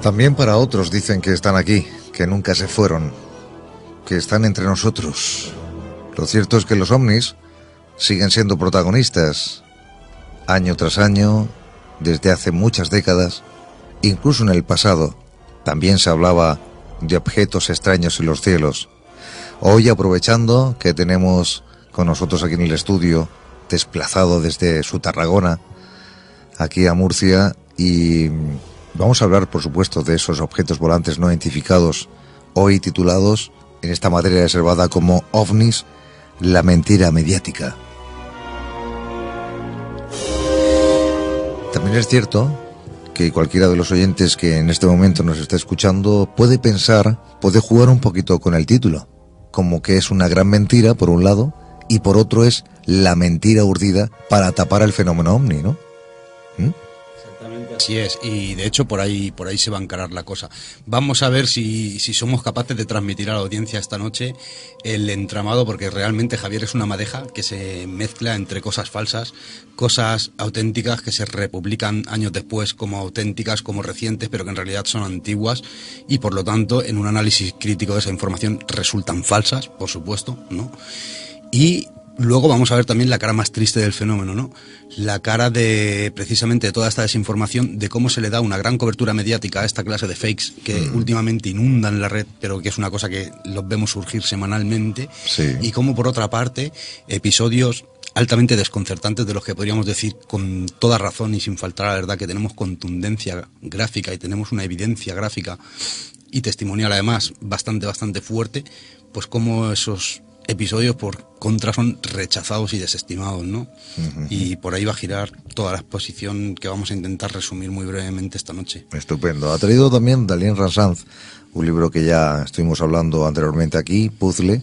También para otros dicen que están aquí, que nunca se fueron, que están entre nosotros. Lo cierto es que los ovnis siguen siendo protagonistas, año tras año, desde hace muchas décadas. Incluso en el pasado también se hablaba de objetos extraños en los cielos. Hoy, aprovechando que tenemos con nosotros aquí en el estudio, desplazado desde su Tarragona, aquí a Murcia, y vamos a hablar, por supuesto, de esos objetos volantes no identificados, hoy titulados en esta materia reservada como OVNIs, la mentira mediática. También es cierto que cualquiera de los oyentes que en este momento nos está escuchando puede pensar, puede jugar un poquito con el título, como que es una gran mentira por un lado y por otro es la mentira urdida para tapar el fenómeno ovni, ¿no? Exactamente así es, y de hecho por ahí se va a encarar la cosa. Vamos a ver si somos capaces de transmitir a la audiencia esta noche el entramado, porque realmente, Javier, es una madeja que se mezcla entre cosas falsas, cosas auténticas que se republican años después como auténticas, como recientes, pero que en realidad son antiguas, y por lo tanto en un análisis crítico de esa información resultan falsas, por supuesto, ¿no? Y luego vamos a ver también la cara más triste del fenómeno, ¿no? La cara de, precisamente, de toda esta desinformación, de cómo se le da una gran cobertura mediática a esta clase de fakes que últimamente inundan la red, pero que es una cosa que los vemos surgir semanalmente. Sí. Y cómo, por otra parte, episodios altamente desconcertantes, de los que podríamos decir con toda razón y sin faltar a la verdad que tenemos contundencia gráfica y tenemos una evidencia gráfica y testimonial, además, bastante fuerte, pues cómo esos episodios por contra son rechazados y desestimados, ¿no? Y por ahí va a girar toda la exposición que vamos a intentar resumir muy brevemente esta noche. Estupendo. Ha traído también Dalien Ransanz un libro que ya estuvimos hablando anteriormente aquí, Puzzle,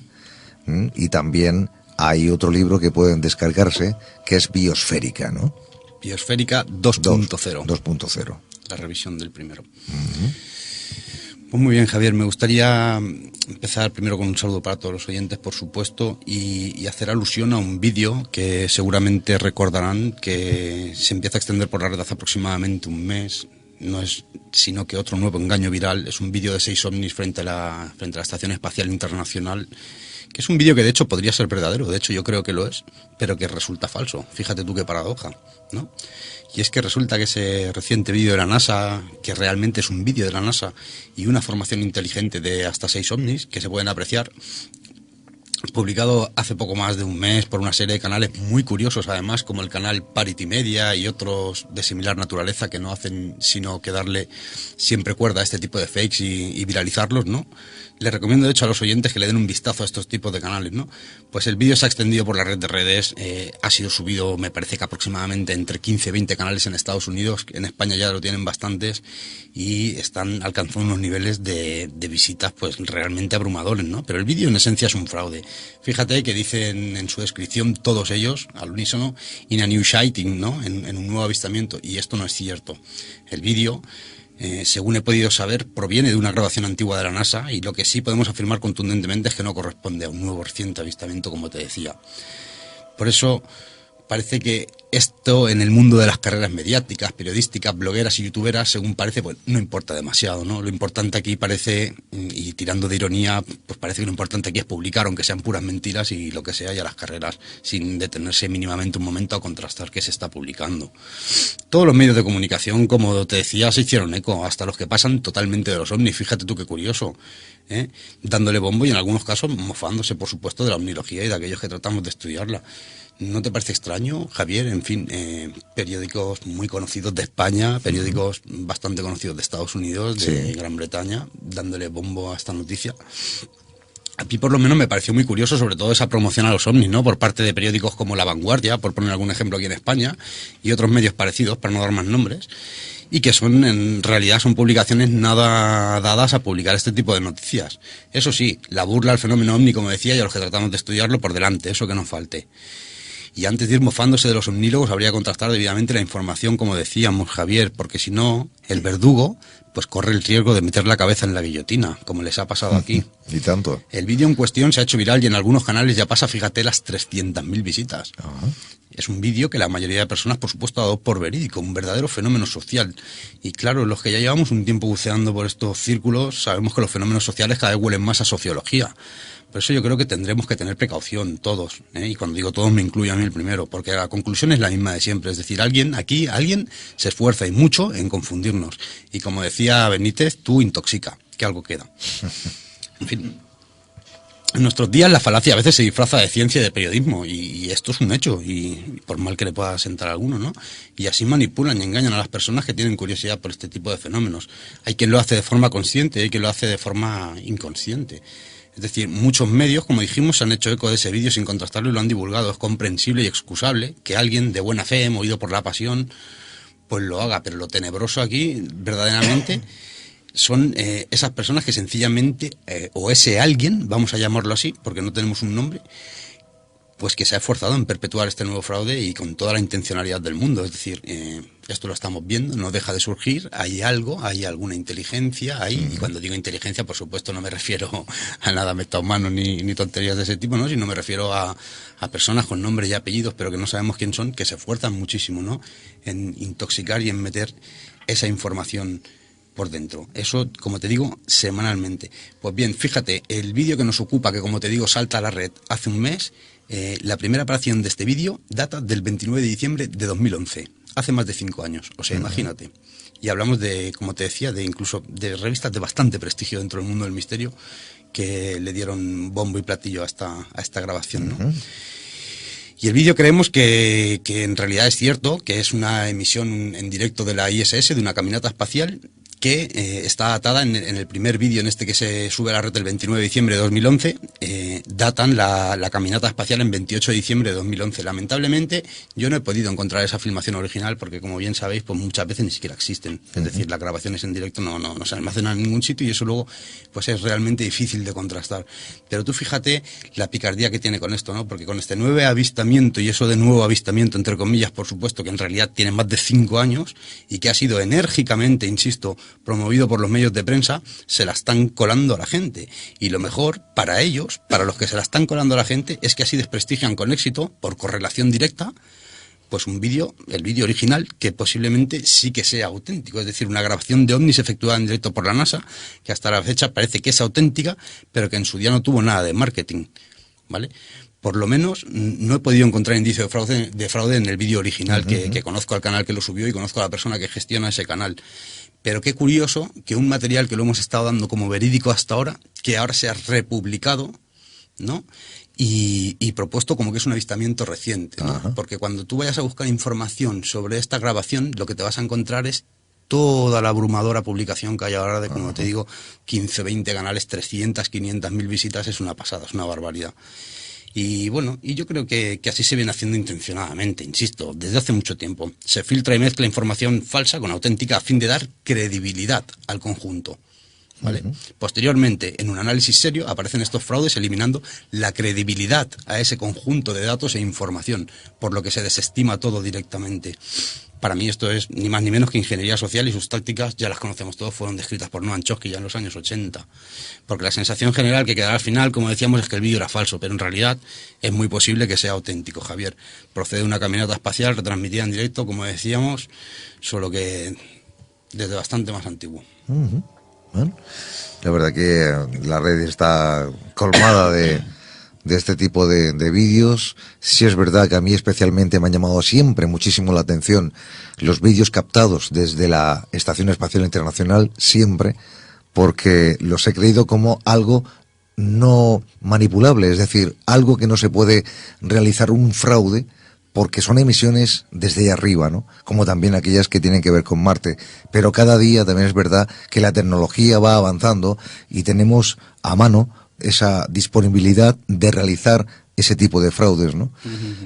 y también hay otro libro que pueden descargarse, que es Biosférica, ¿no? Biosférica 2.0. 2.0. La revisión del primero. Pues muy bien, Javier, me gustaría empezar primero con un saludo para todos los oyentes, por supuesto, y hacer alusión a un vídeo que seguramente recordarán, que se empieza a extender por la red hace aproximadamente un mes. No es sino que otro nuevo engaño viral. Es un vídeo de 6 ovnis frente a la Estación Espacial Internacional, que es un vídeo que de hecho podría ser verdadero, de hecho yo creo que lo es, pero que resulta falso. Fíjate tú qué paradoja, ¿no? Y es que resulta que ese reciente vídeo de la NASA, que realmente es un vídeo de la NASA y una formación inteligente de hasta 6 ovnis que se pueden apreciar, publicado hace poco más de un mes por una serie de canales muy curiosos, además, como el canal Parity Media y otros de similar naturaleza, que no hacen sino que darle siempre cuerda a este tipo de fakes y viralizarlos, ¿no? Les recomiendo, de hecho, a los oyentes que le den un vistazo a estos tipos de canales, ¿no? Pues el vídeo se ha extendido por la red de redes, ha sido subido, me parece que aproximadamente entre 15 y 20 canales en Estados Unidos, en España ya lo tienen bastantes, y están alcanzando unos niveles de visitas pues realmente abrumadores, ¿no? Pero el vídeo en esencia es un fraude. Fíjate que dicen en su descripción todos ellos, al unísono, in a new sighting, ¿no? En un nuevo avistamiento, y esto no es cierto. El vídeo, según he podido saber, proviene de una grabación antigua de la NASA, y lo que sí podemos afirmar contundentemente es que no corresponde a un nuevo reciente avistamiento, como te decía. Por eso parece que esto, en el mundo de las carreras mediáticas, periodísticas, blogueras y youtuberas, según parece, pues no importa demasiado, ¿no? Lo importante aquí parece, y tirando de ironía, pues parece que lo importante aquí es publicar, aunque sean puras mentiras y lo que sea, y a las carreras, sin detenerse mínimamente un momento a contrastar qué se está publicando. Todos los medios de comunicación, como te decía, se hicieron eco, hasta los que pasan totalmente de los ovnis. Fíjate tú qué curioso, dándole bombo y en algunos casos mofándose, por supuesto, de la omnilogía y de aquellos que tratamos de estudiarla. ¿No te parece extraño, Javier? En fin, periódicos muy conocidos de España, periódicos bastante conocidos de Estados Unidos, de Gran Bretaña, dándole bombo a esta noticia. A mí por lo menos me pareció muy curioso, sobre todo esa promoción a los ovnis, ¿no? Por parte de periódicos como La Vanguardia, por poner algún ejemplo aquí en España, y otros medios parecidos, para no dar más nombres, y que son, en realidad, son publicaciones nada dadas a publicar este tipo de noticias. Eso sí, la burla al fenómeno ovni, como decía, y a los que tratamos de estudiarlo por delante, eso que no falte. Y antes de ir mofándose de los omnívogos, habría que contrastar debidamente la información, como decíamos, Javier, porque si no, el verdugo pues corre el riesgo de meter la cabeza en la guillotina, como les ha pasado aquí. Y tanto. El vídeo en cuestión se ha hecho viral y en algunos canales ya pasa, fíjate, las 300.000 visitas. es un vídeo que la mayoría de personas, por supuesto, ha dado por verídico, un verdadero fenómeno social. Y claro, los que ya llevamos un tiempo buceando por estos círculos, sabemos que los fenómenos sociales cada vez huelen más a sociología. Por eso yo creo que tendremos que tener precaución todos, y cuando digo todos me incluyo a mí el primero, porque la conclusión es la misma de siempre, es decir, alguien se esfuerza y mucho en confundirnos. Y como decía Benítez, tú intoxica, que algo queda. En fin. En nuestros días la falacia a veces se disfraza de ciencia y de periodismo, y esto es un hecho, y por mal que le pueda sentar a alguno, ¿no? Y así manipulan y engañan a las personas que tienen curiosidad por este tipo de fenómenos. Hay quien lo hace de forma consciente y hay quien lo hace de forma inconsciente. Es decir, muchos medios, como dijimos, se han hecho eco de ese vídeo sin contrastarlo y lo han divulgado. Es comprensible y excusable que alguien de buena fe, movido por la pasión, pues lo haga. Pero lo tenebroso aquí, verdaderamente, son esas personas que sencillamente, o ese alguien, vamos a llamarlo así, porque no tenemos un nombre, pues que se ha esforzado en perpetuar este nuevo fraude y con toda la intencionalidad del mundo. Es decir, esto lo estamos viendo, no deja de surgir, hay algo, hay alguna inteligencia, y cuando digo inteligencia, por supuesto, no me refiero a nada metahumano ni tonterías de ese tipo, ¿no? Sino me refiero a personas con nombres y apellidos, pero que no sabemos quién son, que se esfuerzan muchísimo, ¿no?, en intoxicar y en meter esa información por dentro. Eso, como te digo, semanalmente. Pues bien, fíjate, el vídeo que nos ocupa, que como te digo, salta a la red hace un mes, la primera aparición de este vídeo data del 29 de diciembre de 2011, hace más de 5 años, o sea, imagínate. Y hablamos de, como te decía, de incluso de revistas de bastante prestigio dentro del mundo del misterio que le dieron bombo y platillo a esta grabación, ¿no? Y el vídeo creemos que en realidad es cierto, que es una emisión en directo de la ISS, de una caminata espacial, que está atada en el primer vídeo, en este que se sube a la red el 29 de diciembre de 2011, datan la caminata espacial en 28 de diciembre de 2011. Lamentablemente, yo no he podido encontrar esa filmación original porque, como bien sabéis, pues muchas veces ni siquiera existen. Es decir, las grabaciones en directo no se almacenan en ningún sitio y eso luego pues es realmente difícil de contrastar. Pero tú fíjate la picardía que tiene con esto, ¿no? Porque con este nuevo avistamiento, y eso de nuevo avistamiento, entre comillas, por supuesto, que en realidad tiene más de 5 años y que ha sido enérgicamente, insisto, promovido por los medios de prensa, se la están colando a la gente. Y lo mejor para ellos, para los que se la están colando a la gente, es que así desprestigian con éxito, por correlación directa, pues el vídeo original, que posiblemente sí que sea auténtico. Es decir, una grabación de ovnis efectuada en directo por la NASA, que hasta la fecha parece que es auténtica, pero que en su día no tuvo nada de marketing, ¿vale? Por lo menos no he podido encontrar indicio de fraude en el vídeo original, que conozco al canal que lo subió y conozco a la persona que gestiona ese canal. Pero qué curioso que un material que lo hemos estado dando como verídico hasta ahora, que ahora se ha republicado, ¿no?, y propuesto como que es un avistamiento reciente, ¿no? Porque cuando tú vayas a buscar información sobre esta grabación, lo que te vas a encontrar es toda la abrumadora publicación que hay ahora de, como te digo, 15, 20 canales, 300, 500.000 visitas. Es una pasada, es una barbaridad. Y bueno, y yo creo que así se viene haciendo intencionadamente, insisto, desde hace mucho tiempo. Se filtra y mezcla información falsa con auténtica a fin de dar credibilidad al conjunto, ¿vale? Posteriormente, en un análisis serio, aparecen estos fraudes eliminando la credibilidad a ese conjunto de datos e información, por lo que se desestima todo directamente. Para mí esto es ni más ni menos que ingeniería social, y sus tácticas ya las conocemos todos, fueron descritas por Noam Chomsky ya en los años 80. Porque la sensación general que quedará al final, como decíamos, es que el vídeo era falso, pero en realidad es muy posible que sea auténtico, Javier. Procede de una caminata espacial retransmitida en directo, como decíamos, solo que desde bastante más antiguo. Bueno, la verdad que la red está colmada de este tipo de vídeos. Sí es verdad que a mí especialmente me han llamado siempre muchísimo la atención los vídeos captados desde la Estación Espacial Internacional, siempre, porque los he creído como algo no manipulable, es decir, algo que no se puede realizar un fraude, porque son emisiones desde ahí arriba, ¿no? Como también aquellas que tienen que ver con Marte. Pero cada día también es verdad que la tecnología va avanzando y tenemos a mano esa disponibilidad de realizar ese tipo de fraudes, ¿no?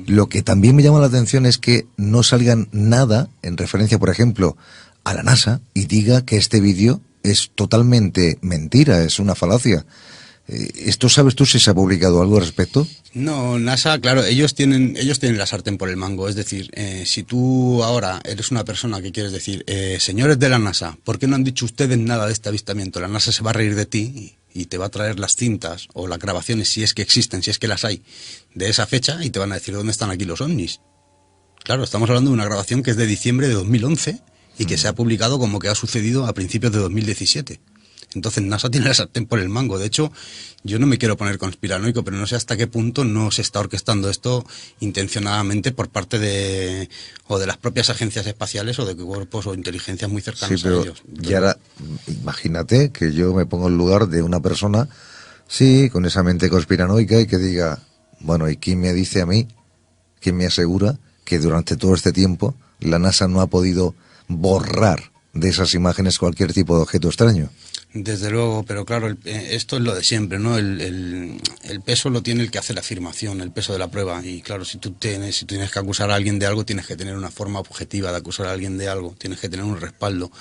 Lo que también me llama la atención es que no salgan nada en referencia, por ejemplo, a la NASA y diga que este vídeo es totalmente mentira, es una falacia. ¿Esto sabes tú si se ha publicado algo al respecto? No, NASA, claro, ellos tienen la sartén por el mango. Es decir, si tú ahora eres una persona que quieres decir, señores de la NASA, ¿por qué no han dicho ustedes nada de este avistamiento? La NASA se va a reír de ti y te va a traer las cintas o las grabaciones, si es que existen, si es que las hay, de esa fecha, y te van a decir dónde están aquí los ovnis. Claro, estamos hablando de una grabación que es de diciembre de 2011 y que se ha publicado como que ha sucedido a principios de 2017. Entonces NASA tiene la sartén por el mango. De hecho, yo no me quiero poner conspiranoico, pero no sé hasta qué punto no se está orquestando esto intencionadamente por parte de las propias agencias espaciales o de cuerpos o inteligencias muy cercanos a ellos. Y ahora, imagínate que yo me pongo en lugar de una persona, sí, con esa mente conspiranoica y que diga, bueno, ¿y quién me dice a mí, quién me asegura que durante todo este tiempo la NASA no ha podido borrar de esas imágenes cualquier tipo de objeto extraño? Desde luego, pero claro, esto es lo de siempre, ¿no? El peso lo tiene el que hace la afirmación, el peso de la prueba. Y claro, si tú tienes que acusar a alguien de algo, tienes que tener una forma objetiva de acusar a alguien de algo, tienes que tener un respaldo.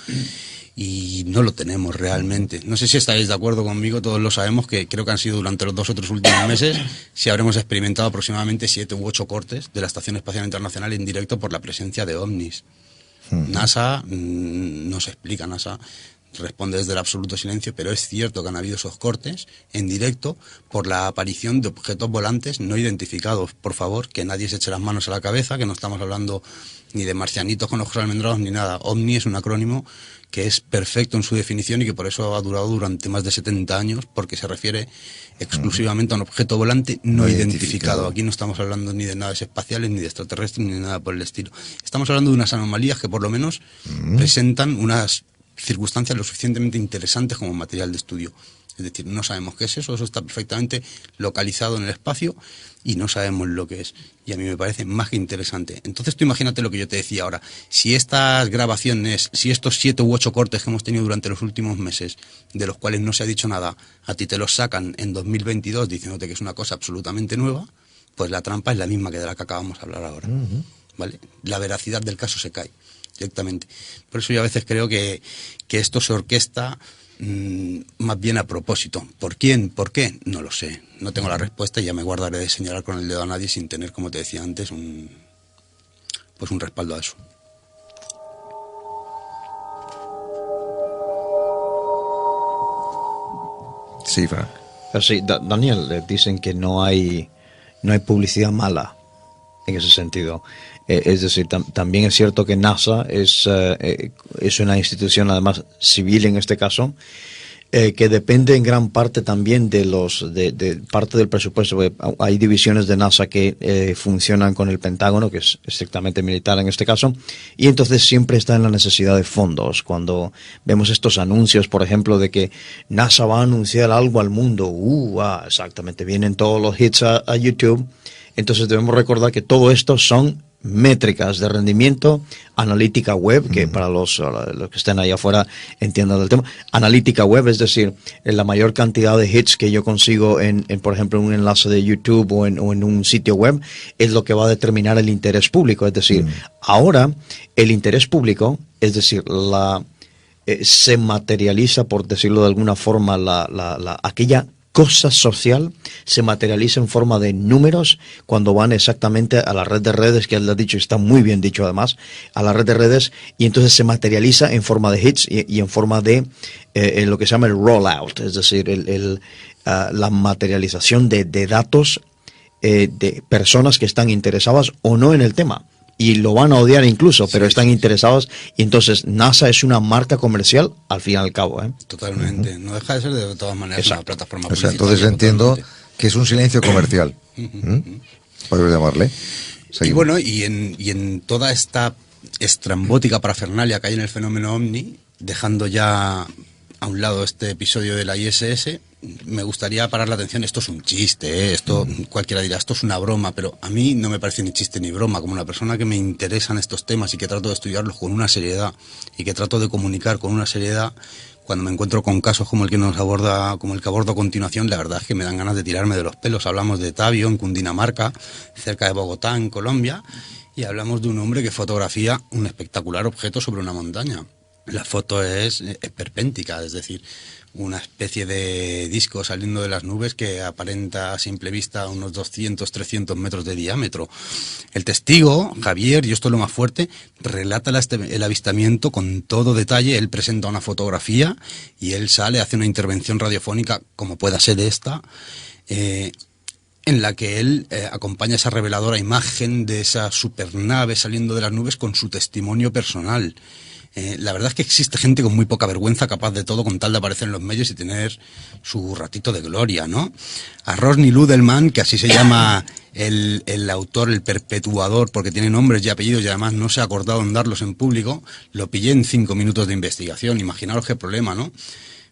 Y no lo tenemos realmente. No sé si estáis de acuerdo conmigo, todos lo sabemos, que creo que han sido durante los 2 o 3 últimos meses, si habremos experimentado aproximadamente 7 u 8 cortes de la Estación Espacial Internacional en directo por la presencia de ovnis. NASA no se explica, NASA responde desde el absoluto silencio, pero es cierto que han habido esos cortes en directo por la aparición de objetos volantes no identificados. Por favor, que nadie se eche las manos a la cabeza, que no estamos hablando ni de marcianitos con ojos almendrados ni nada. OVNI es un acrónimo que es perfecto en su definición y que por eso ha durado durante más de 70 años, porque se refiere exclusivamente a un objeto volante no identificado. Aquí no estamos hablando ni de naves espaciales, ni de extraterrestres, ni de nada por el estilo. Estamos hablando de unas anomalías que por lo menos presentan unas circunstancias lo suficientemente interesantes como material de estudio. Es decir, no sabemos qué es eso está perfectamente localizado en el espacio y no sabemos lo que es. Y a mí me parece más que interesante. Entonces tú imagínate lo que yo te decía ahora. Si estas grabaciones, si estos 7 u 8 cortes que hemos tenido durante los últimos meses, de los cuales no se ha dicho nada, a ti te los sacan en 2022 diciéndote que es una cosa absolutamente nueva, pues la trampa es la misma que de la que acabamos de hablar ahora. ¿Vale? La veracidad del caso se cae directamente. Por eso yo a veces creo que esto se orquesta más bien a propósito. ¿Por quién? ¿Por qué? No lo sé. No tengo la respuesta y ya me guardaré de señalar con el dedo a nadie sin tener, como te decía antes, un respaldo a eso. Sí, Frank. Sí, Daniel, dicen que no hay publicidad mala en ese sentido. Es decir, también es cierto que NASA es una institución, además civil en este caso, que depende en gran parte también de parte del presupuesto. Hay divisiones de NASA que funcionan con el Pentágono, que es estrictamente militar en este caso, y entonces siempre está en la necesidad de fondos. Cuando vemos estos anuncios, por ejemplo, de que NASA va a anunciar algo al mundo, exactamente, vienen todos los hits a YouTube. Entonces debemos recordar que todo esto son métricas de rendimiento, analítica web, que para los que estén ahí afuera entiendan el tema. Analítica web, es decir, la mayor cantidad de hits que yo consigo en por ejemplo, en un enlace de YouTube o en un sitio web, es lo que va a determinar el interés público. Es decir, ahora el interés público, es decir, se materializa, por decirlo de alguna forma, aquella cosa social se materializa en forma de números cuando van exactamente a la red de redes, que él ha dicho, está muy bien dicho además, a la red de redes, y entonces se materializa en forma de hits y en forma de lo que se llama el rollout, es decir, la materialización de datos de personas que están interesadas o no en el tema. Y lo van a odiar incluso, pero están interesados. Y entonces NASA es una marca comercial al fin y al cabo. Totalmente. No deja de ser de todas maneras una plataforma publicitaria. Entonces entiendo que es un silencio comercial. Podemos llamarle. Seguimos. Y bueno, y en toda esta estrambótica parafernalia que hay en el fenómeno OVNI, dejando ya a un lado este episodio de la ISS, me gustaría parar la atención. Esto es un chiste, esto cualquiera dirá, esto es una broma, pero a mí no me parece ni chiste ni broma. Como una persona que me interesan estos temas y que trato de estudiarlos con una seriedad y que trato de comunicar con una seriedad, cuando me encuentro con casos como el que abordo a continuación, la verdad es que me dan ganas de tirarme de los pelos. Hablamos de Tabio, en Cundinamarca, cerca de Bogotá, en Colombia, y hablamos de un hombre que fotografía un espectacular objeto sobre una montaña. La foto es esperpéntica, es decir, una especie de disco saliendo de las nubes que aparenta a simple vista unos 200, 300 metros de diámetro. El testigo, Javier, y esto es lo más fuerte, relata el avistamiento con todo detalle. Él presenta una fotografía y él sale, hace una intervención radiofónica, como pueda ser esta, en la que él acompaña esa reveladora imagen de esa supernave saliendo de las nubes con su testimonio personal. La verdad es que existe gente con muy poca vergüenza, capaz de todo con tal de aparecer en los medios y tener su ratito de gloria, ¿no? A Rodney Ludelman, que así se llama el autor, el perpetuador, porque tiene nombres y apellidos y además no se ha acordado en darlos en público, lo pillé en 5 minutos de investigación. Imaginaros qué problema, ¿no?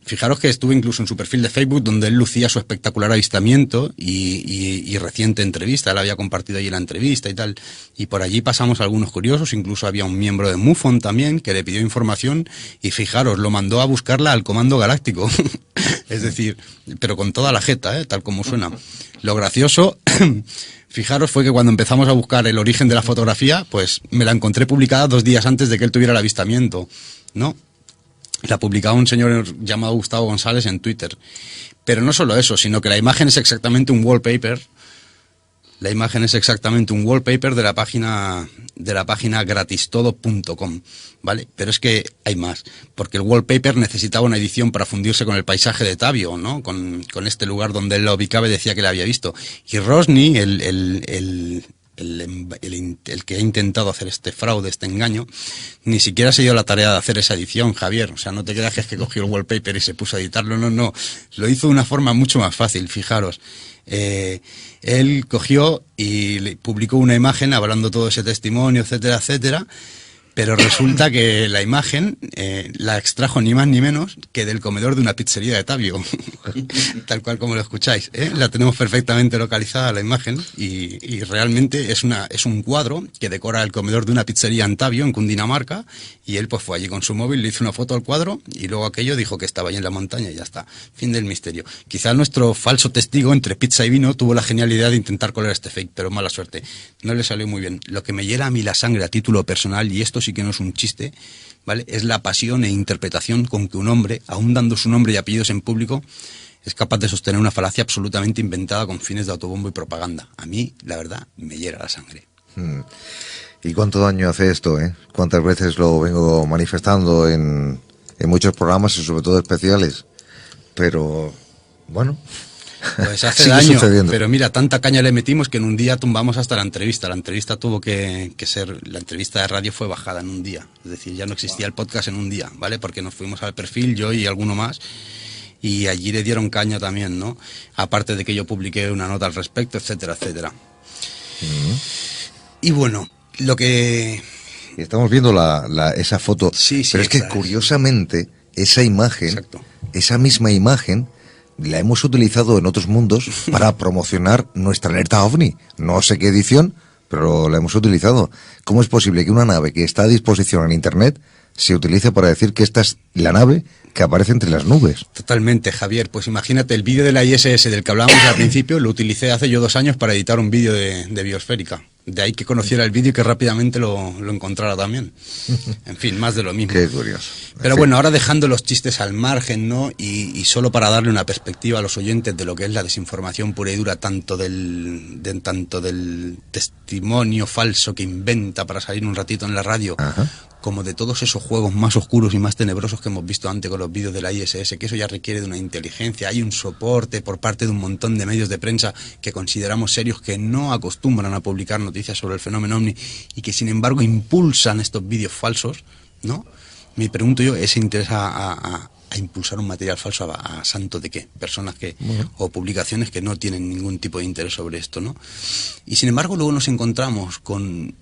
Fijaros que estuve incluso en su perfil de Facebook, donde él lucía su espectacular avistamiento y reciente entrevista. Él había compartido allí la entrevista y tal. Y por allí pasamos algunos curiosos. Incluso había un miembro de MUFON también que le pidió información y fijaros, lo mandó a buscarla al Comando Galáctico. Es decir, pero con toda la jeta, tal como suena. Lo gracioso, fijaros, fue que cuando empezamos a buscar el origen de la fotografía, pues me la encontré publicada 2 días antes de que él tuviera el avistamiento, ¿no? La publicaba un señor llamado Gustavo González en Twitter. Pero no solo eso, sino que la imagen es exactamente un wallpaper. La imagen es exactamente un wallpaper de la página gratistodo.com, ¿vale? Pero es que hay más, porque el wallpaper necesitaba una edición para fundirse con el paisaje de Tabio, ¿no? Con este lugar donde él lo ubicaba y decía que le había visto. Y Rosny, el que ha intentado hacer este fraude, este engaño, ni siquiera se dio la tarea de hacer esa edición, Javier. O sea, no te creas que es que cogió el wallpaper y se puso a editarlo, no. Lo hizo de una forma mucho más fácil, fijaros. Él cogió y le publicó una imagen hablando todo ese testimonio, etcétera, etcétera. Pero resulta que la imagen la extrajo ni más ni menos que del comedor de una pizzería de Tabio. Tal cual como lo escucháis, ¿eh? La tenemos perfectamente localizada la imagen y realmente es un cuadro que decora el comedor de una pizzería en Tabio, en Cundinamarca, y él pues fue allí con su móvil, le hizo una foto al cuadro y luego aquello dijo que estaba allí en la montaña y ya está. Fin del misterio. Quizá nuestro falso testigo entre pizza y vino tuvo la genial idea de intentar colar este fake, pero mala suerte. No le salió muy bien. Lo que me hiela a mí la sangre a título personal, y esto sí que no es un chiste, ¿vale?, es la pasión e interpretación con que un hombre, aún dando su nombre y apellidos en público, es capaz de sostener una falacia absolutamente inventada con fines de autobombo y propaganda. A mí, la verdad, me hiela la sangre. ¿Y cuánto daño hace esto, eh? ¿Cuántas veces lo vengo manifestando en muchos programas y sobre todo especiales? Pero, bueno... Pues hace sigue daño, sucediendo. pero mira, tanta caña le metimos que en un día tumbamos hasta la entrevista. La entrevista tuvo que ser, la entrevista de radio fue bajada en un día. Es decir, ya no existía el podcast en un día, ¿vale? Porque nos fuimos al perfil, yo y alguno más, y allí le dieron caña también, ¿no? Aparte de que yo publiqué una nota al respecto, etcétera, etcétera. Y bueno, lo que... Estamos viendo esa foto, Sí, pero es que curiosamente esa imagen, Exacto. esa misma imagen, la hemos utilizado en otros mundos para promocionar nuestra alerta OVNI. No sé qué edición, pero la hemos utilizado. ¿Cómo es posible que una nave que está a disposición en Internet se utilice para decir que esta es la nave que aparece entre las nubes? Totalmente, Javier. Pues imagínate, el vídeo de la ISS del que hablábamos al principio lo utilicé hace yo 2 años para editar un vídeo de Biosférica. De ahí que conociera el vídeo y que rápidamente lo encontrara también. En fin, más de lo mismo. Qué curioso. Pero bueno, ahora dejando los chistes al margen, ¿no? Y solo para darle una perspectiva a los oyentes de lo que es la desinformación pura y dura, tanto del testimonio falso que inventa para salir un ratito en la radio, Ajá, como de todos esos juegos más oscuros y más tenebrosos que hemos visto antes con los vídeos de la ISS, que eso ya requiere de una inteligencia. Hay un soporte por parte de un montón de medios de prensa que consideramos serios, que no acostumbran a publicar noticias sobre el fenómeno OVNI y que sin embargo impulsan estos vídeos falsos, ¿no? Me pregunto yo, ¿ese interés a impulsar un material falso a santo de qué? Personas que o publicaciones que no tienen ningún tipo de interés sobre esto, ¿no? Y sin embargo luego nos encontramos con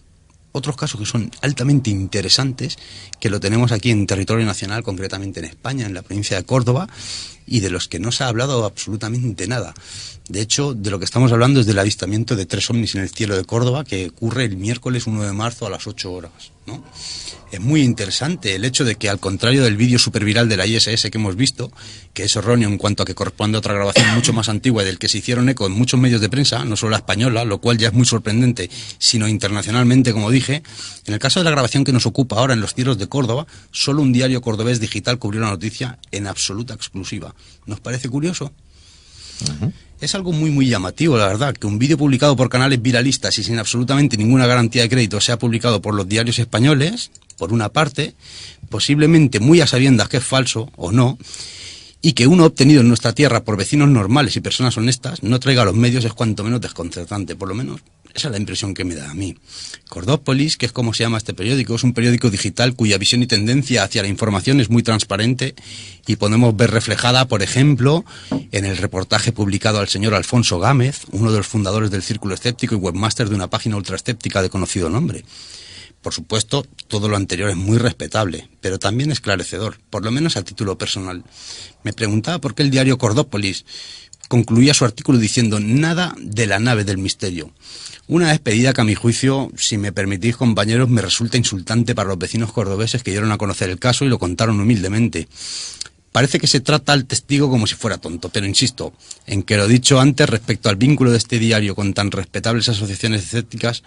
otros casos que son altamente interesantes, que lo tenemos aquí en territorio nacional, concretamente en España, en la provincia de Córdoba, y de los que no se ha hablado absolutamente nada. De hecho, de lo que estamos hablando es del avistamiento de 3 ovnis en el cielo de Córdoba, que ocurre el miércoles 1 de marzo a las 8 horas, ¿no? Es muy interesante el hecho de que, al contrario del vídeo superviral de la ISS que hemos visto, que es erróneo en cuanto a que corresponde a otra grabación mucho más antigua, del que se hicieron eco en muchos medios de prensa, no solo la española, lo cual ya es muy sorprendente, sino internacionalmente, como dije. En el caso de la grabación que nos ocupa ahora en los cielos de Córdoba, solo un diario cordobés digital cubrió la noticia en absoluta exclusiva. ¿Nos parece curioso? uh-huh. Es algo muy muy llamativo, la verdad, que un vídeo publicado por canales viralistas y sin absolutamente ninguna garantía de crédito sea publicado por los diarios españoles, por una parte, posiblemente muy a sabiendas que es falso o no, y que uno obtenido en nuestra tierra por vecinos normales y personas honestas no traiga a los medios es cuanto menos desconcertante, por lo menos esa es la impresión que me da a mí. Cordópolis, que es como se llama este periódico, es un periódico digital cuya visión y tendencia hacia la información es muy transparente y podemos ver reflejada, por ejemplo, en el reportaje publicado al señor Alfonso Gámez, uno de los fundadores del Círculo Escéptico y webmaster de una página ultraescéptica de conocido nombre. Por supuesto, todo lo anterior es muy respetable, pero también esclarecedor, por lo menos a título personal. Me preguntaba por qué el diario Cordópolis concluía su artículo diciendo nada de la nave del misterio. Una despedida que a mi juicio, si me permitís compañeros, me resulta insultante para los vecinos cordobeses que dieron a conocer el caso y lo contaron humildemente. Parece que se trata al testigo como si fuera tonto, pero insisto en que lo dicho antes respecto al vínculo de este diario con tan respetables asociaciones escépticas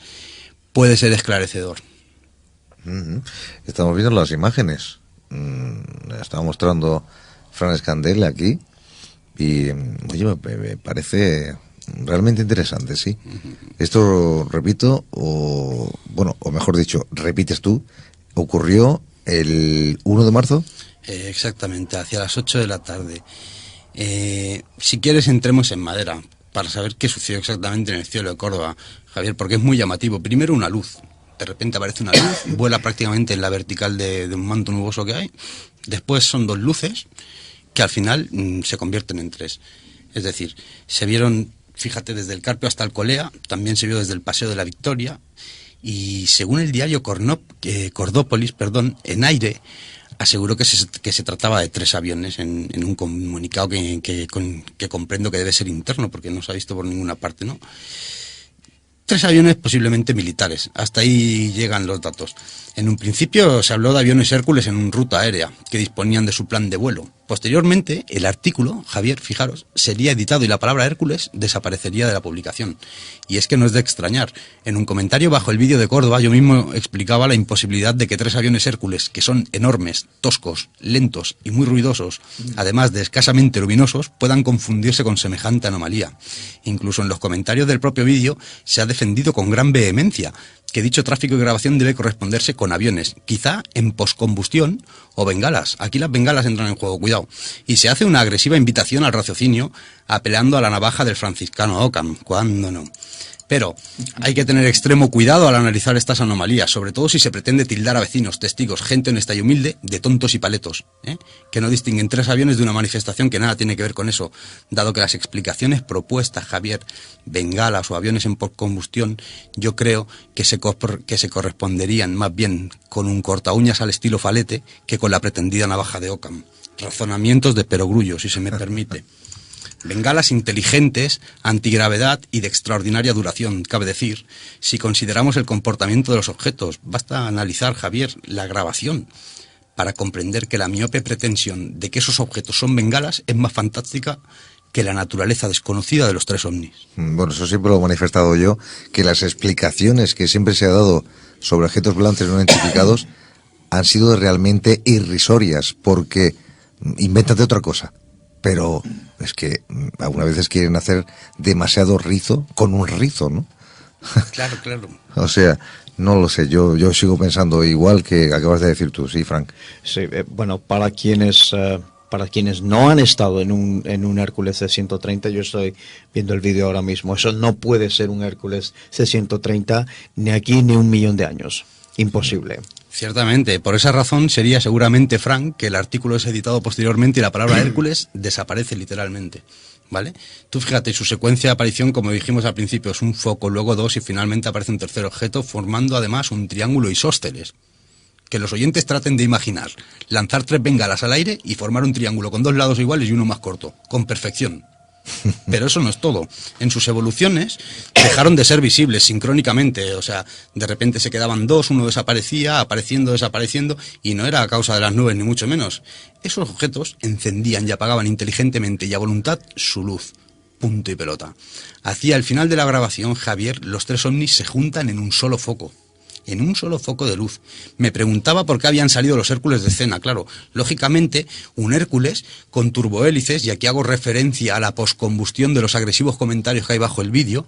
puede ser esclarecedor. Estamos viendo las imágenes. Estaba mostrando Fran Escandel aquí y oye, me parece realmente interesante, sí. Esto, repito, o mejor dicho, repites tú, ocurrió el 1 de marzo. Exactamente, hacia las 8 de la tarde. Si quieres entremos en madera para saber qué sucedió exactamente en el cielo de Córdoba, Javier, porque es muy llamativo. Primero una luz, de repente aparece una luz, vuela prácticamente en la vertical de un manto nuboso que hay. Después son dos luces que al final se convierten en tres. Es decir, se vieron, fíjate, desde el Carpio hasta Alcolea, también se vio desde el Paseo de la Victoria, y según el diario Cordópolis, en aire, aseguró que se trataba de 3 aviones en un comunicado que comprendo que debe ser interno, porque no se ha visto por ninguna parte, ¿no? 3 aviones posiblemente militares, hasta ahí llegan los datos. En un principio se habló de aviones Hércules en ruta aérea, que disponían de su plan de vuelo. Posteriormente, el artículo, Javier, fijaros, sería editado y la palabra Hércules desaparecería de la publicación. Y es que no es de extrañar. En un comentario bajo el vídeo de Córdoba yo mismo explicaba la imposibilidad de que 3 aviones Hércules, que son enormes, toscos, lentos y muy ruidosos, además de escasamente luminosos, puedan confundirse con semejante anomalía. Incluso en los comentarios del propio vídeo se ha defendido con gran vehemencia que dicho tráfico y grabación debe corresponderse con aviones, quizá en poscombustión o bengalas. Aquí las bengalas entran en juego, cuidado. Y se hace una agresiva invitación al raciocinio apelando a la navaja del franciscano Ockham, ¿cuándo no? Pero hay que tener extremo cuidado al analizar estas anomalías, sobre todo si se pretende tildar a vecinos, testigos, gente honesta y humilde de tontos y paletos, que no distinguen 3 aviones de una manifestación que nada tiene que ver con eso, dado que las explicaciones propuestas, Javier, bengalas o aviones en postcombustión, yo creo que se corresponderían más bien con un cortaúñas al estilo Falete que con la pretendida navaja de Ockham. Razonamientos de perogrullo, si se me permite. Bengalas inteligentes, antigravedad y de extraordinaria duración, cabe decir, si consideramos el comportamiento de los objetos. Basta analizar, Javier, la grabación para comprender que la miope pretensión de que esos objetos son bengalas es más fantástica que la naturaleza desconocida de los 3 ovnis. Bueno, eso siempre lo he manifestado yo, que las explicaciones que siempre se ha dado sobre objetos volantes no identificados han sido realmente irrisorias, porque invéntate otra cosa. Pero es que algunas veces quieren hacer demasiado rizo con un rizo, ¿no? Claro. O sea, no lo sé, yo sigo pensando igual que acabas de decir tú, sí, Frank. Sí, bueno, para quienes no han estado en un Hércules C-130, yo estoy viendo el vídeo ahora mismo, eso no puede ser un Hércules C-130 ni aquí ni 1.000.000 de años. Imposible. Ciertamente, por esa razón sería seguramente, Frank, que el artículo es editado posteriormente y la palabra Hércules desaparece literalmente, ¿vale? Tú fíjate, su secuencia de aparición, como dijimos al principio, es un foco, luego 2 y finalmente aparece un tercer objeto, formando además un triángulo isósceles. Que los oyentes traten de imaginar, lanzar 3 bengalas al aire y formar un triángulo con 2 lados iguales y uno más corto, con perfección. Pero eso no es todo. En sus evoluciones dejaron de ser visibles sincrónicamente, o sea, de repente se quedaban 2, uno desaparecía, apareciendo, desapareciendo, y no era a causa de las nubes ni mucho menos. Esos objetos encendían y apagaban inteligentemente y a voluntad su luz. Punto y pelota. Hacia el final de la grabación, Javier, los 3 ovnis se juntan en un solo foco. en un solo foco de luz. Me preguntaba por qué habían salido los Hércules de escena. Claro, lógicamente, un Hércules con turbohélices, y aquí hago referencia a la poscombustión de los agresivos comentarios que hay bajo el vídeo,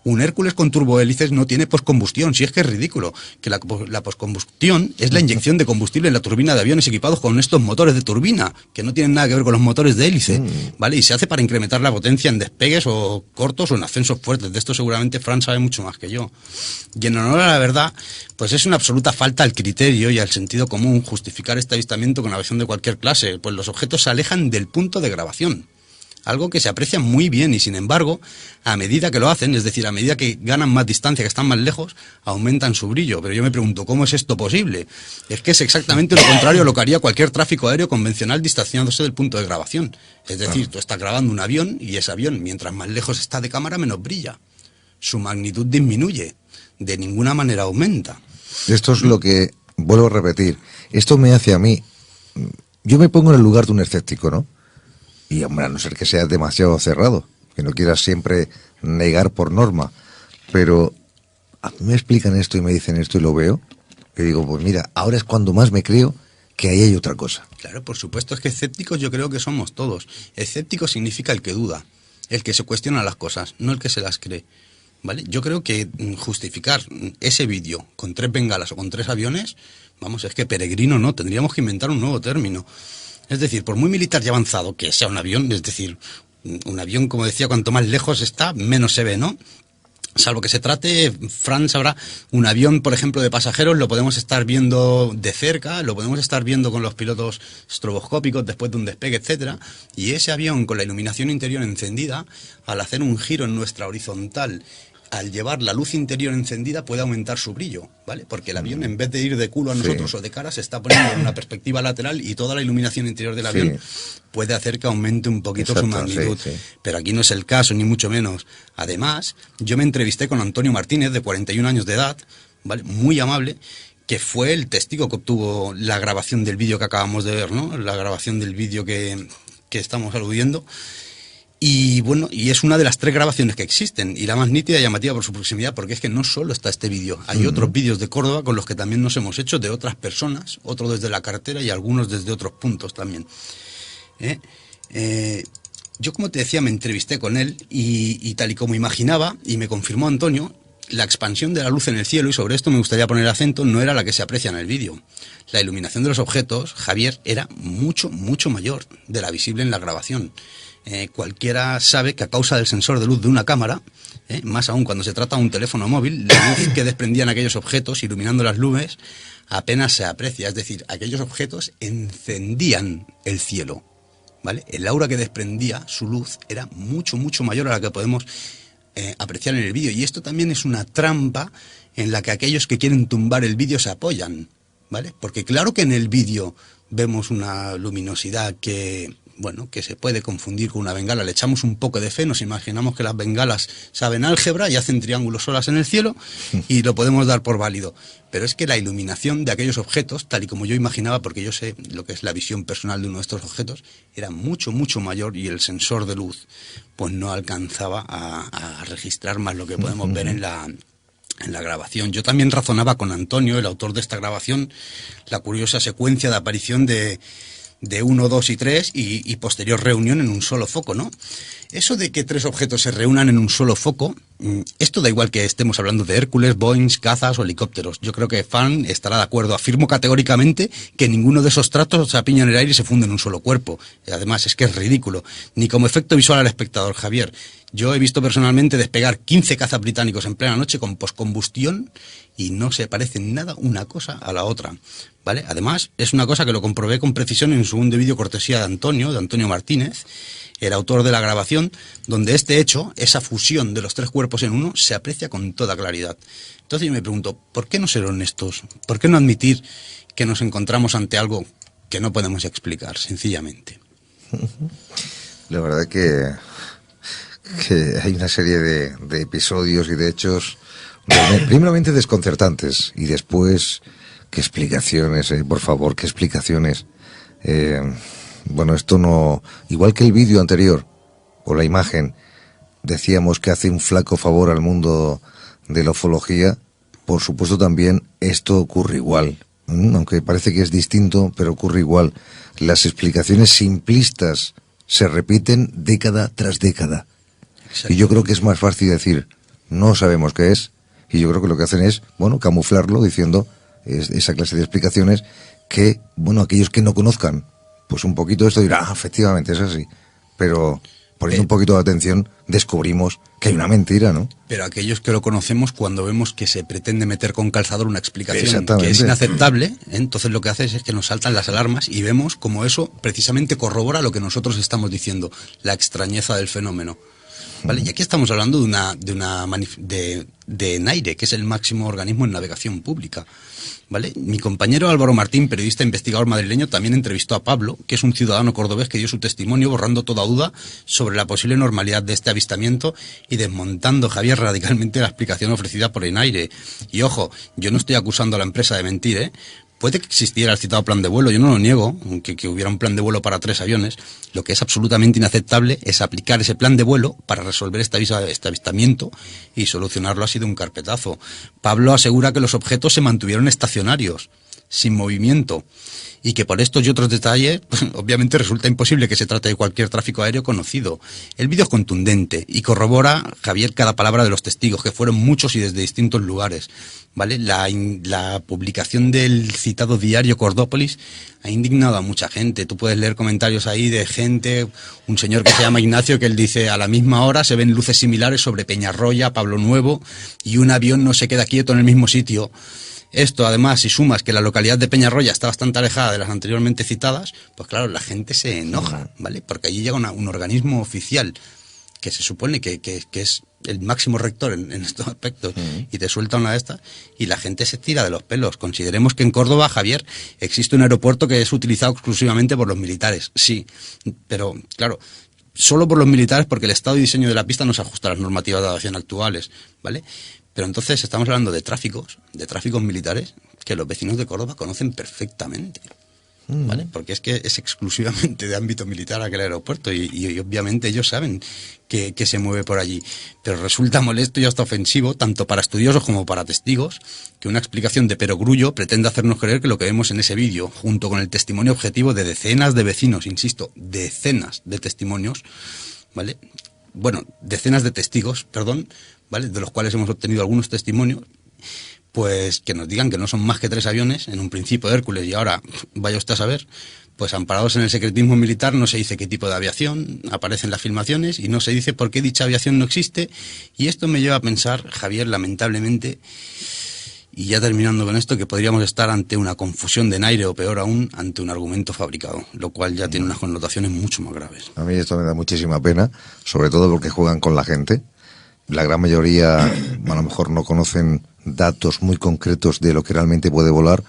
un Hércules con turbohélices no tiene poscombustión, si es que es ridículo, que la poscombustión es la inyección de combustible en la turbina de aviones equipados con estos motores de turbina, que no tienen nada que ver con los motores de hélice, ¿vale? Y se hace para incrementar la potencia en despegues o cortos o en ascensos fuertes. De esto seguramente Fran sabe mucho más que yo. Y en honor a la verdad, pues es una absoluta falta al criterio y al sentido común justificar este avistamiento con aviación de cualquier clase, pues los objetos se alejan del punto de grabación. Algo que se aprecia muy bien y, sin embargo, a medida que lo hacen, es decir, a medida que ganan más distancia, que están más lejos, aumentan su brillo. Pero yo me pregunto, ¿cómo es esto posible? Es que es exactamente lo contrario a lo que haría cualquier tráfico aéreo convencional distanciándose del punto de grabación. Es decir, tú estás grabando un avión y ese avión, mientras más lejos está de cámara, menos brilla. Su magnitud disminuye, de ninguna manera aumenta. Esto es lo que, vuelvo a repetir, esto me hace a mí, yo me pongo en el lugar de un escéptico, ¿no? Y hombre, a no ser que seas demasiado cerrado, que no quieras siempre negar por norma, pero a mí me explican esto y me dicen esto y lo veo, que digo, pues mira, ahora es cuando más me creo que ahí hay otra cosa. Claro, por supuesto, es que escépticos yo creo que somos todos. Escéptico significa el que duda, el que se cuestiona las cosas, no el que se las cree, ¿vale? Yo creo que justificar ese vídeo con 3 bengalas o con 3 aviones, vamos, es que peregrino no, tendríamos que inventar un nuevo término. Es decir, por muy militar y avanzado que sea un avión, es decir, un avión, como decía, cuanto más lejos está, menos se ve, ¿no? Salvo que se trate, Fran sabrá, un avión, por ejemplo, de pasajeros, lo podemos estar viendo de cerca, lo podemos estar viendo con los pilotos estroboscópicos después de un despegue, etcétera, y ese avión con la iluminación interior encendida, al hacer un giro en nuestra horizontal, al llevar la luz interior encendida, puede aumentar su brillo, ¿vale? Porque el avión, en vez de ir de culo a nosotros o de cara, se está poniendo en una perspectiva lateral y toda la iluminación interior del avión puede hacer que aumente un poquito su magnitud. Pero aquí no es el caso, ni mucho menos. Además, yo me entrevisté con Antonio Martínez, de 41 años de edad, ¿vale? Muy amable, que fue el testigo que obtuvo la grabación del vídeo que acabamos de ver, ¿no? La grabación del vídeo que estamos aludiendo. Y bueno, y es una de las 3 grabaciones que existen, y la más nítida y llamativa por su proximidad, porque es que no solo está este vídeo, hay otros vídeos de Córdoba con los que también nos hemos hecho de otras personas, otro desde la carretera y algunos desde otros puntos también. Yo, como te decía, me entrevisté con él y tal y como imaginaba, y me confirmó Antonio, la expansión de la luz en el cielo, y sobre esto me gustaría poner acento, no era la que se aprecia en el vídeo. La iluminación de los objetos, Javier, era mucho, mucho mayor de la visible en la grabación. Cualquiera sabe que a causa del sensor de luz de una cámara, más aún cuando se trata de un teléfono móvil, la luz que desprendían aquellos objetos iluminando las nubes apenas se aprecia. Es decir, aquellos objetos encendían el cielo, ¿vale? El aura que desprendía su luz era mucho, mucho mayor a la que podemos apreciar en el vídeo. Y esto también es una trampa en la que aquellos que quieren tumbar el vídeo se apoyan, ¿vale? Porque claro que en el vídeo vemos una luminosidad que, bueno, que se puede confundir con una bengala. Le echamos un poco de fe, nos imaginamos que las bengalas saben álgebra y hacen triángulos solas en el cielo y lo podemos dar por válido. Pero es que la iluminación de aquellos objetos, tal y como yo imaginaba, porque yo sé lo que es la visión personal de uno de estos objetos, era mucho, mucho mayor, y el sensor de luz pues no alcanzaba a registrar más lo que podemos ver en la grabación. Yo también razonaba con Antonio, el autor de esta grabación, la curiosa secuencia de aparición de 1, 2 y 3 y posterior reunión en un solo foco, ¿no? Eso de que 3 objetos se reúnan en un solo foco, esto da igual que estemos hablando de Hércules, Boeings, cazas o helicópteros. Yo creo que Fan estará de acuerdo. Afirmo categóricamente que ninguno de esos tratos se apiña en el aire y se funde en un solo cuerpo. Además, es que es ridículo. Ni como efecto visual al espectador, Javier. Yo he visto personalmente despegar 15 cazas británicos en plena noche con poscombustión y no se parecen nada una cosa a la otra, ¿vale? Además, es una cosa que lo comprobé con precisión en un segundo vídeo cortesía de Antonio Martínez, el autor de la grabación, donde este hecho, esa fusión de los 3 cuerpos en uno, se aprecia con toda claridad. Entonces yo me pregunto, ¿por qué no ser honestos? ¿Por qué no admitir que nos encontramos ante algo que no podemos explicar, sencillamente? La verdad que hay una serie de episodios y de hechos primeramente desconcertantes y después, ¿qué explicaciones? Por favor, ¿qué explicaciones? Bueno, esto no... Igual que el vídeo anterior, o la imagen, decíamos que hace un flaco favor al mundo de la ufología, por supuesto también esto ocurre igual. Aunque parece que es distinto, pero ocurre igual. Las explicaciones simplistas se repiten década tras década. Y yo creo que es más fácil decir, no sabemos qué es, y yo creo que lo que hacen es, bueno, camuflarlo diciendo esa clase de explicaciones que, bueno, aquellos que no conozcan, pues un poquito esto dirá, efectivamente es así. Pero poniendo un poquito de atención, descubrimos que hay una mentira, ¿no? Pero aquellos que lo conocemos, cuando vemos que se pretende meter con calzador una explicación que es Exactamente. inaceptable, entonces lo que hace es que nos saltan las alarmas y vemos como eso precisamente corrobora lo que nosotros estamos diciendo, la extrañeza del fenómeno. ¿Vale? Y aquí estamos hablando de NAIRE, que es el máximo organismo en navegación pública. ¿Vale? Mi compañero Álvaro Martín, periodista e investigador madrileño, también entrevistó a Pablo, que es un ciudadano cordobés que dio su testimonio borrando toda duda sobre la posible normalidad de este avistamiento y desmontando, Javier, radicalmente la explicación ofrecida por NAIRE. Y ojo, yo no estoy acusando a la empresa de mentir, ¿eh? Puede que existiera el citado plan de vuelo, yo no lo niego, que hubiera un plan de vuelo para 3 aviones. Lo que es absolutamente inaceptable es aplicar ese plan de vuelo para resolver este avistamiento y solucionarlo así de un carpetazo. Pablo asegura que los objetos se mantuvieron estacionarios, sin movimiento, y que por estos y otros detalles, obviamente resulta imposible que se trate de cualquier tráfico aéreo conocido. El vídeo es contundente y corrobora, Javier, cada palabra de los testigos, que fueron muchos y desde distintos lugares. ¿Vale? La publicación del citado diario Cordópolis ha indignado a mucha gente. Tú puedes leer comentarios ahí de gente, un señor que se llama Ignacio, que él dice, a la misma hora se ven luces similares sobre Peñarroya, Pablo Nuevo, y un avión no se queda quieto en el mismo sitio. Esto, además, si sumas que la localidad de Peñarroya está bastante alejada de las anteriormente citadas, pues claro, la gente se enoja, ¿vale? Porque allí llega un organismo oficial que se supone que es el máximo rector en estos aspectos, y te suelta una de estas, y la gente se tira de los pelos. Consideremos que en Córdoba, Javier, existe un aeropuerto que es utilizado exclusivamente por los militares, sí, pero claro, solo por los militares, porque el estado y diseño de la pista no se ajusta a las normativas de aviación actuales, ¿vale? Pero entonces estamos hablando de tráficos militares que los vecinos de Córdoba conocen perfectamente, ¿vale? Porque es que es exclusivamente de ámbito militar aquel aeropuerto y obviamente ellos saben que se mueve por allí. Pero resulta molesto y hasta ofensivo, tanto para estudiosos como para testigos, que una explicación de perogrullo pretenda hacernos creer que lo que vemos en ese vídeo, junto con el testimonio objetivo de decenas de vecinos, insisto, decenas de testimonios, ¿vale? Bueno, decenas de testigos, perdón, ¿vale? De los cuales hemos obtenido algunos testimonios, pues que nos digan que no son más que 3 aviones, en un principio de Hércules y ahora vaya usted a saber, pues amparados en el secretismo militar, no se dice qué tipo de aviación, aparecen las filmaciones y no se dice por qué dicha aviación no existe, y esto me lleva a pensar, Javier, lamentablemente, y ya terminando con esto, que podríamos estar ante una confusión de NAIRE o peor aún, ante un argumento fabricado, lo cual ya tiene unas connotaciones mucho más graves. A mí esto me da muchísima pena, sobre todo porque juegan con la gente. La gran mayoría a lo mejor no conocen datos muy concretos de lo que realmente puede volar,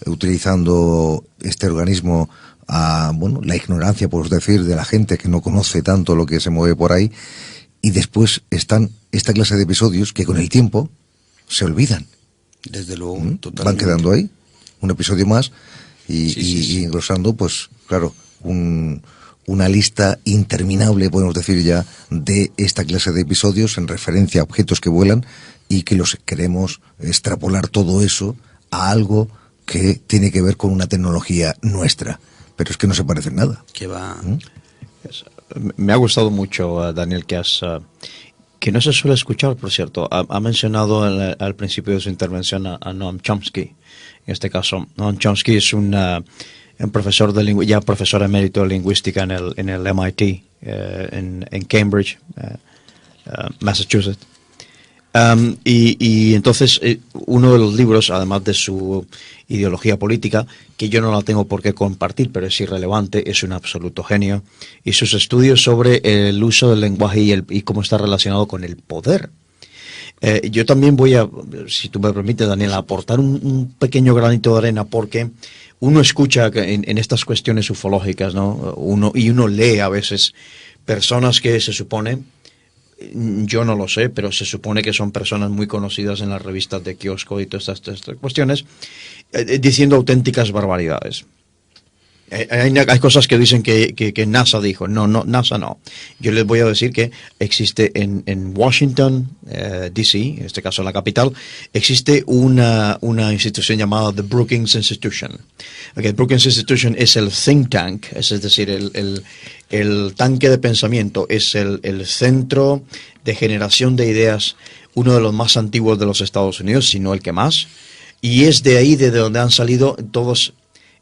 utilizando este organismo a, bueno, la ignorancia, por decir, de la gente que no conoce tanto lo que se mueve por ahí, y después están esta clase de episodios que con el tiempo se olvidan. Desde luego, totalmente. Van quedando ahí, un episodio más, Sí. y engrosando, pues claro, una lista interminable, podemos decir ya, de esta clase de episodios en referencia a objetos que vuelan y que los queremos extrapolar todo eso a algo que tiene que ver con una tecnología nuestra. Pero es que no se parece en nada. Que va... Me ha gustado mucho, Daniel, que no se suele escuchar, por cierto. Ha mencionado al principio de su intervención a Noam Chomsky. En este caso, Noam Chomsky es un profesor ya profesor emérito de lingüística en el MIT, en Cambridge, Massachusetts. Y entonces uno de los libros, además de su ideología política, que yo no la tengo por qué compartir, pero es irrelevante, es un absoluto genio, y sus estudios sobre el uso del lenguaje y cómo está relacionado con el poder. Yo también voy a, si tú me permites, Daniel, aportar un pequeño granito de arena, porque uno escucha en estas cuestiones ufológicas, ¿no? Uno lee a veces personas que se supone, yo no lo sé, pero se supone que son personas muy conocidas en las revistas de kiosco y todas estas cuestiones, diciendo auténticas barbaridades. Hay cosas que dicen que NASA dijo. No, NASA no. Yo les voy a decir que existe en Washington, D.C., en este caso la capital, existe una institución llamada The Brookings Institution. Okay, Brookings Institution es el think tank, es decir, el tanque de pensamiento, es el centro de generación de ideas, uno de los más antiguos de los Estados Unidos, si no el que más, y es de ahí de donde han salido todos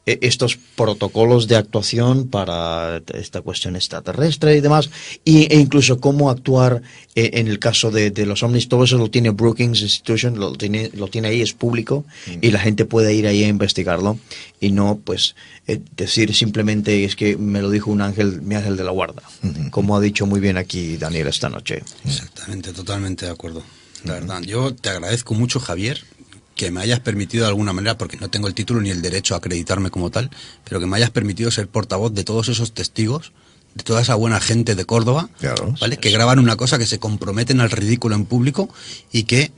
estos protocolos de actuación para esta cuestión extraterrestre y demás, e incluso cómo actuar en el caso de los ovnis. Todo eso lo tiene Brookings Institution, lo tiene ahí, es público, y la gente puede ir ahí a investigarlo y no pues decir simplemente es que me lo dijo un ángel, mi ángel de la guarda, como ha dicho muy bien aquí Daniel esta noche. Exactamente, totalmente de acuerdo. La verdad, yo te agradezco mucho, Javier, que me hayas permitido de alguna manera, porque no tengo el título ni el derecho a acreditarme como tal, pero que me hayas permitido ser portavoz de todos esos testigos, de toda esa buena gente de Córdoba, claro, ¿vale? Que graban una cosa, que se comprometen al ridículo en público y que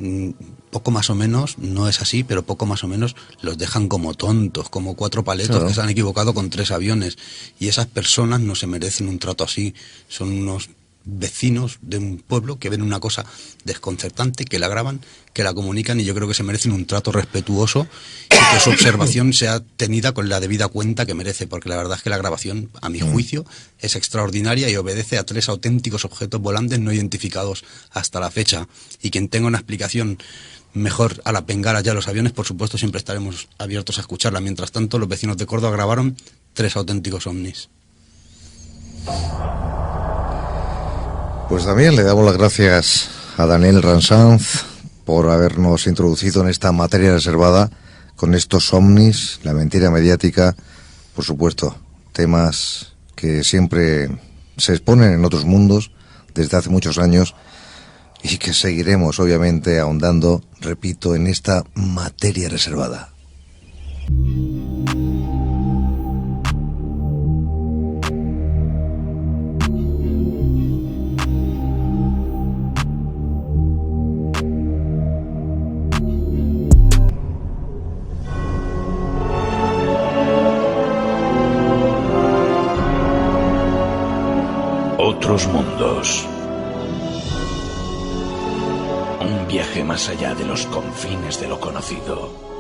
poco más o menos, no es así, pero poco más o menos los dejan como tontos, como 4 paletos, claro, que se han equivocado con 3 aviones. Y esas personas no se merecen un trato así. Son unos vecinos de un pueblo que ven una cosa desconcertante, que la graban, que la comunican, y yo creo que se merecen un trato respetuoso y que su observación sea tenida con la debida cuenta que merece, porque la verdad es que la grabación, a mi juicio, es extraordinaria y obedece a 3 auténticos objetos volantes no identificados hasta la fecha. Y quien tenga una explicación mejor a las bengalas y a los aviones, por supuesto, siempre estaremos abiertos a escucharla. Mientras tanto, los vecinos de Córdoba grabaron 3 auténticos ovnis. Pues también le damos las gracias a Daniel Ransanz por habernos introducido en esta materia reservada con estos ovnis, la mentira mediática, por supuesto, temas que siempre se exponen en otros mundos desde hace muchos años y que seguiremos obviamente ahondando, repito, en esta materia reservada. Otros mundos. Un viaje más allá de los confines de lo conocido.